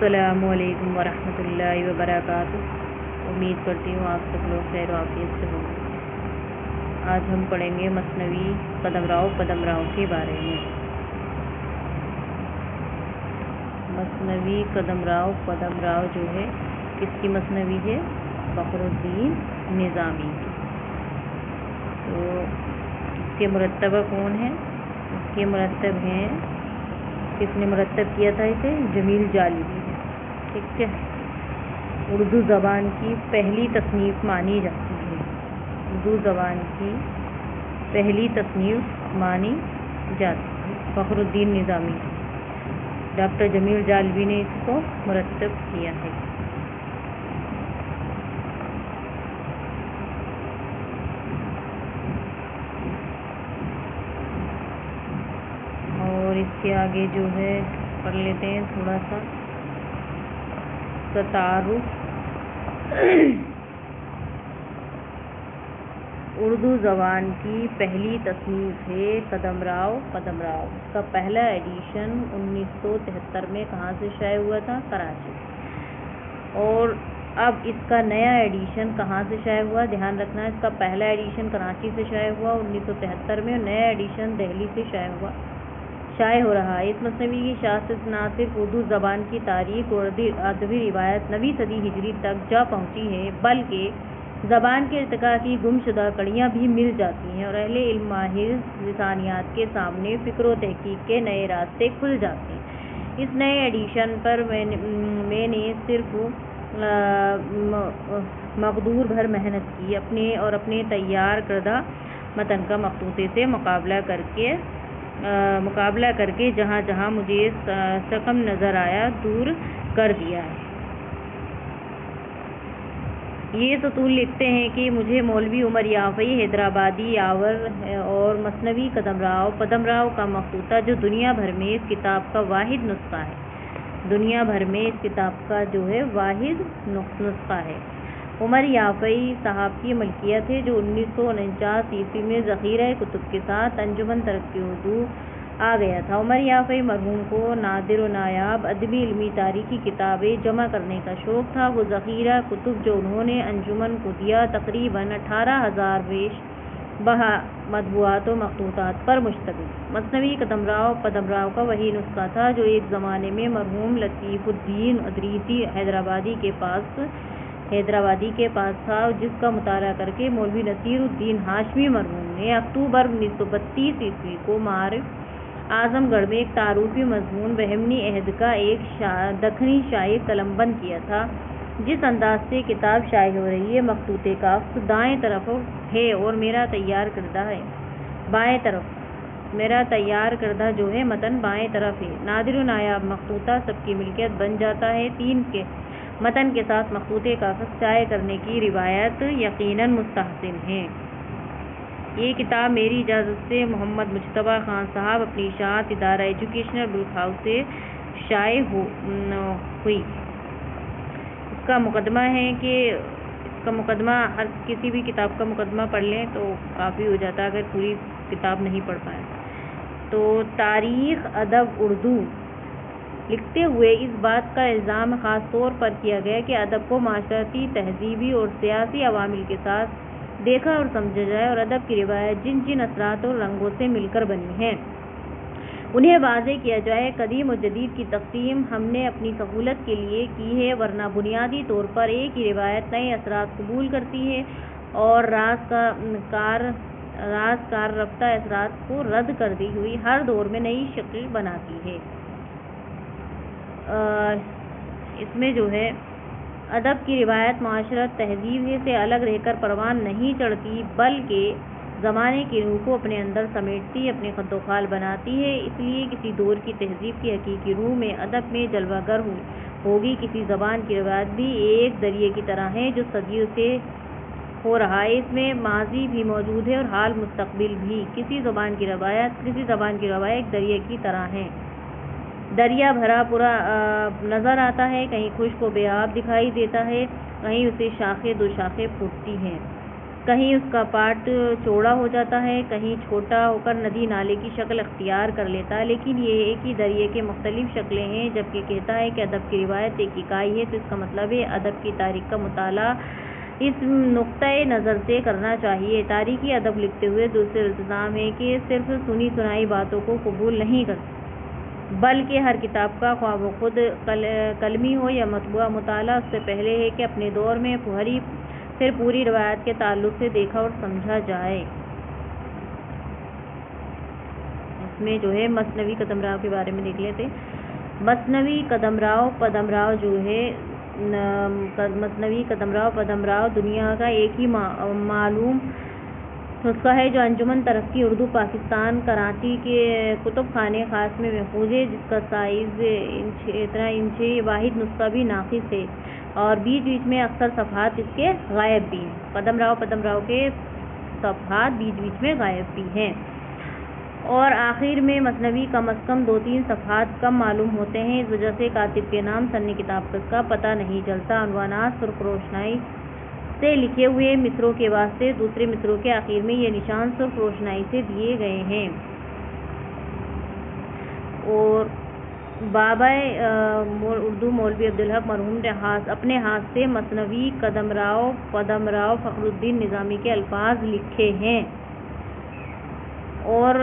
अस्सलामुअलैकुम वरहमतुल्लाहि वबरकातुह। उम्मीद करती हूँ आप सब लोग खैर आफियत से होंगे। आज हम पढ़ेंगे मसनवी कदमराव के बारे में। मसनवी कदमराव जो है किसकी मसनवी है? फ़खरुद्दीन निज़ामी की। तो इसके मुरत्तब कौन है? इसके मुरत्तब हैं, किसने मुरत्तब किया था इसे? जमील जालवी है। ठीक है, उर्दू ज़बान की पहली तसनीफ़ मानी जाती है। उर्दू ज़बान की पहली तसनीफ़ मानी जाती है फ़खरुद्दीन निज़ामी। डॉक्टर जमील जालवी ने इसको मुरत्तब किया है। और इसके आगे जो है पढ़ लेते हैं थोड़ा सा तारुफ। उर्दू ज़बान की पहली तसनीफ़ है कदमराव। इसका पहला एडिशन 1973 में कहाँ से शाये हुआ था? कराची। और अब इसका नया एडिशन कहाँ से शाये हुआ? ध्यान रखना, इसका पहला एडिशन कराची से शाये हुआ 1973 में, और नया एडिशन दिल्ली से शाये हो रहा है। इस मसनवी की शाखत न सिर्फ उर्दू ज़बान की तारीख़ और अदबी रिवायत 9वीं सदी हिजरी तक जा पहुँची है, बल्कि ज़बान के इर्तिका की गुमशुदा कड़ियाँ भी मिल जाती हैं और अहले इल्म माहिर लिसानियात के सामने फ़िक्र व तहक़ीक़ के नए रास्ते खुल जाते हैं। इस नए एडिशन पर मैंने सिर्फ मक़दूर भर मेहनत की अपने तैयार करदा मतन का मखतूते से मुकाबला करके जहाँ जहाँ मुझे सकम नज़र आया दूर कर दिया है। ये सतून लिखते हैं कि मुझे मौलवी उमर याफ़ई हैदराबादी यावर और मसनवी कदमराव का मखतूता, जो दुनिया भर में इस किताब का वाहिद नुस्खा है, उमर याफ़ई साहब की मलकियत है, जो 1949 ईस्वी में ज़ख़ीरा कुतुब के साथ अंजुमन तरक्की उर्दू आ गया था। उमर याफ़ई मरहूम को नादिर व नायाब अदबी इल्मी तारीख़ी किताबें जमा करने का शौक़ था। वो ज़ख़ीरा कुतुब जो उन्होंने अंजुमन को दिया तक़रीबन 18,000 वेश बहा मतबूआत व मखतूतात पर मुश्तमिल। मसनवी कदमराव का वही नुस्खा था जो एक ज़माने में मरहूम लतीफ़ुद्दीन अदरीसी हैदराबादी के पास था, जिसका मुताला करके मौलवी नसीरुद्दीन हाशमी मरहूम ने अक्टूबर 1932 ईस्वी को मारिफ आज़मगढ़ में एक तारुफ़ी मज़मून बहमनी अहद का एक दखनी शाये कलमबंद किया था। जिस अंदाज से किताब शाये हो रही है, मखतूते का अक्स दाएं तरफ है और मेरा तैयार करदा है बाएं तरफ। मेरा तैयार करदा जो है मतन बाएं तरफ है। नादिर व नायाब मखतूता सबकी मिल्कियत बन जाता है। 3 के मतन के साथ मखतूते का अक्स शाये करने की रिवायत यकीनन मुस्तहसिन है। ये किताब मेरी इजाज़त से मोहम्मद मुज्तबा खान साहब अपनी इशाअत इदारा एजुकेशनल बुक हाउस से शाये हुई। इसका मुकदमा है कि हर किसी भी किताब का मुकदमा पढ़ लें तो काफ़ी हो जाता है, अगर पूरी किताब नहीं पढ़ पाए तो। तारीख़ अदब उर्दू लिखते हुए इस बात का इल्ज़ाम ख़ास तौर पर किया गया कि अदब को माशरती, तहज़ीबी और सियासी अवामिल के साथ देखा और समझा जाए, और अदब की रिवायत जिन जिन असरात और रंगों से मिलकर बनी है उन्हें वाज़े किया जाए। कदीम और जदीद की तक़सीम हमने अपनी सहूलत के लिए की है, वरना बुनियादी तौर पर एक ही रिवायत नए असरात कबूल करती है और राज़कार रफ्ता असरात को रद्द करती हुई हर दौर में नई शक्ल बनाती है। इसमें जो है अदब की रिवायत माशरत तहज़ीब से अलग रहकर परवान नहीं चढ़ती, बल्कि ज़माने की रूह को अपने अंदर समेटती, अपने ख़द्दोख़ाल बनाती है। इसलिए किसी दौर की तहज़ीब की हकीकी रूह में अदब में जलवागर होगी। किसी ज़बान की रिवायत भी एक दरिए की तरह है जो सदियों से हो रहा है। इसमें माजी भी मौजूद है और हाल मुस्तक़बिल भी। किसी ज़बान की रवायत एक दरिए की तरह है। दरिया भरा पूरा नज़र आता है, कहीं खुश्क व बेआब दिखाई देता है, कहीं उसे शाखें दो शाखें फूटती हैं। کہیں اس کا پارٹ چوڑا ہو جاتا ہے، کہیں چھوٹا ہو کر ندی نالے کی شکل اختیار کر لیتا ہے، لیکن یہ ایک ہی دریا کی مختلف شکلیں ہیں۔ جبکہ کہتا ہے کہ ادب کی روایت ایک اکائی ہے، تو اس کا مطلب ہے ادب کی تاریخ کا مطالعہ اس نقطۂ نظر سے کرنا چاہیے۔ تاریخی ادب لکھتے ہوئے دوسرا التزام ہے کہ صرف سنی سنائی باتوں کو قبول نہیں کرتا، بلکہ ہر کتاب کا خواہ وہ خود قلمی ہو یا مطبوعہ مطالعہ اس سے پہلے ہے کہ اپنے دور میں پھر پوری روایت کے تعلق سے دیکھا اور سمجھا جائے۔ اس میں جو ہے مثنوی قدمرو کے بارے میں دیکھ لیتے۔ مثنوی قدمرو پدمرو جو ہے مثنوی قدمرو دنیا کا ایک ہی معلوم نسخہ ہے جو انجمن ترقی اردو پاکستان کراچی کے کتب خانے خاص میں محفوظ ہے، جس کا سائز اتنا انچ ہے۔ واحد نسخہ بھی ناقص ہے اور بیچ بیچ میں اکثر صفحات اس کے غائب بھی ہیں۔ پدمرو کے صفحات بیچ بیچ میں غائب بھی ہیں اور آخر میں مثنوی کم از کم 2-3 صفحات کم معلوم ہوتے ہیں۔ اس وجہ سے کاتب کے نام، سن کتاب کا پتہ نہیں چلتا۔ عنوانات سرخ روشنائی سے لکھے ہوئے مصروں کے واسطے دوسرے مصروں کے آخر میں یہ نشان سرخ روشنائی سے دیے گئے ہیں۔ اور بابا اردو مولوی عبدالحق مرحوم نے اپنے ہاتھ سے مثنوی قدمرو پدمرو فخر الدین نظامی کے الفاظ لکھے ہیں۔ اور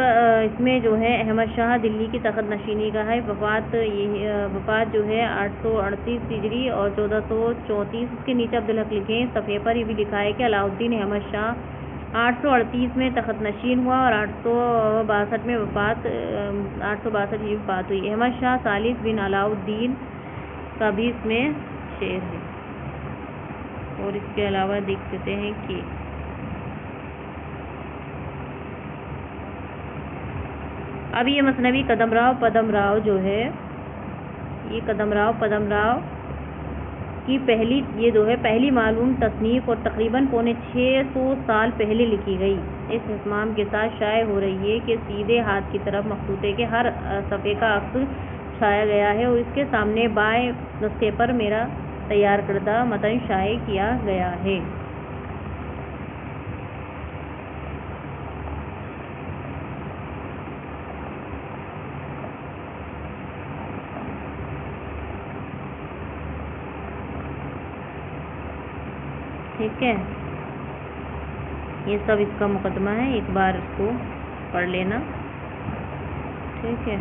اس میں جو ہے احمد شاہ دلی کی تخت نشینی کا ہے۔ وفات جو ہے 838 ہجری اور 1434۔ اس کے نیچے عبدالحق لکھے ہیں، صفحے پر یہ بھی لکھا ہے کہ علاؤالدین احمد شاہ 838 میں تخت نشین ہوا اور 862 میں وفات ہوئی۔ احمد شاہ ثالث بن علاؤالدین کا بھی اس میں شعر ہے۔ اور اس کے علاوہ دیکھ سکتے ہیں کہ اب یہ مثنوی قدمرو پدمرو جو ہے، یہ قدمرو پدمرو کی پہلی معلوم تصنیف اور تقریباً 650 سال پہلے لکھی گئی۔ اس اہتمام کے ساتھ شائع ہو رہی ہے کہ سیدھے ہاتھ کی طرف مخطوطے کے ہر صفحے کا عکس چھایا گیا ہے اور اس کے سامنے بائیں نسخے پر میرا تیار کردہ متن شائع کیا گیا ہے۔ ٹھیک ہے، یہ سب اس کا مقدمہ ہے، ایک بار اس کو پڑھ لینا۔ ٹھیک ہے،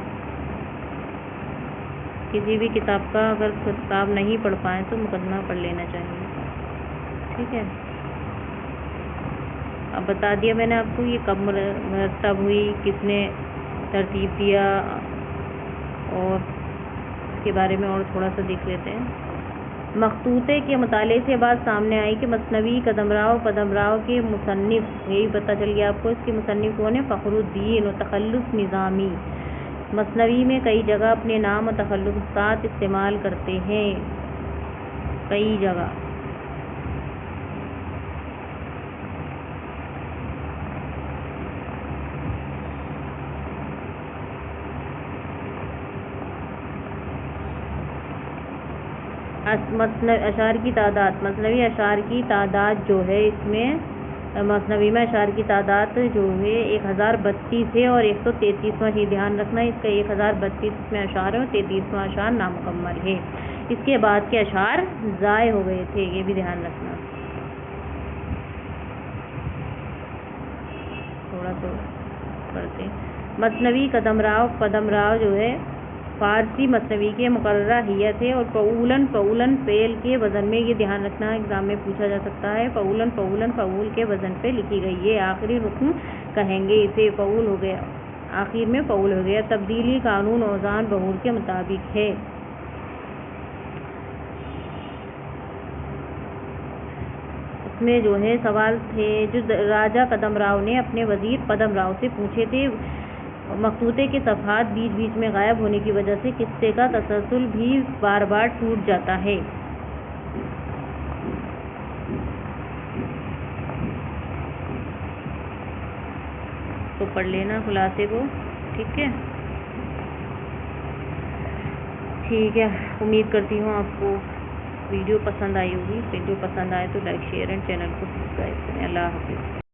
کسی بھی کتاب کا اگر کتاب نہیں پڑھ پائیں تو مقدمہ پڑھ لینا چاہیے۔ ٹھیک ہے، اب بتا دیا میں نے آپ کو یہ کب مرتب ہوئی، کس نے ترتیب دیا، اور اس کے بارے میں اور تھوڑا سا دیکھ لیتے ہیں۔ مخطوطے کے مطالعے سے بات سامنے آئی کہ مثنوی قدمرو پدمرو کے مصنف، یہی پتہ چل گیا آپ کو، اس کے مصنف کون ہے؟ فخر الدین و تخلص نظامی۔ مثنوی میں کئی جگہ اپنے نام و تخلص ساتھ استعمال کرتے ہیں، کئی جگہ۔ اشعار کی تعداد، مثنوی اشعار کی تعداد جو ہے، اس میں مثنوی میں اشعار کی تعداد جو ہے 1032 ہے اور 133واں، یہ دھیان رکھنا ہے، اس کا 1032 میں اشعار ہے اور 33واں اشعار نامکمل ہے۔ اس کے بعد کے اشعار ضائع ہو گئے تھے، یہ بھی دھیان رکھنا۔ تھوڑا سا پڑھتے ہیں۔ مثنوی قدمرو پدمرو جو ہے فارسی مثنوی کے مقررہ حیت ہے اور فعولن فعل کے وزن میں، یہ دھیان رکھنا ایگزام میں پوچھا جا سکتا ہے، فعولن فعول کے وزن پہ لکھی گئی ہے۔ آخری رکن کہیں گے اسے، فعول ہو گیا، آخر میں فعول ہو گیا۔ تبدیلی قانون اوزان بہور کے مطابق ہے۔ اس میں جو ہے سوال تھے جو راجہ قدمرو نے اپنے وزیر پدمرو سے پوچھے تھے۔ مخطوطے کے صفحات بیچ بیچ میں غائب ہونے کی وجہ سے قصے کا تسلسل بھی بار بار ٹوٹ جاتا ہے۔ تو پڑھ لینا خلاصے کو، ٹھیک ہے؟ ٹھیک ہے، امید کرتی ہوں آپ کو ویڈیو پسند آئی ہوگی. ویڈیو پسند آئے تو لائک شیئر اینڈ چینل کو سبسکرائب کریں. اللہ حافظ.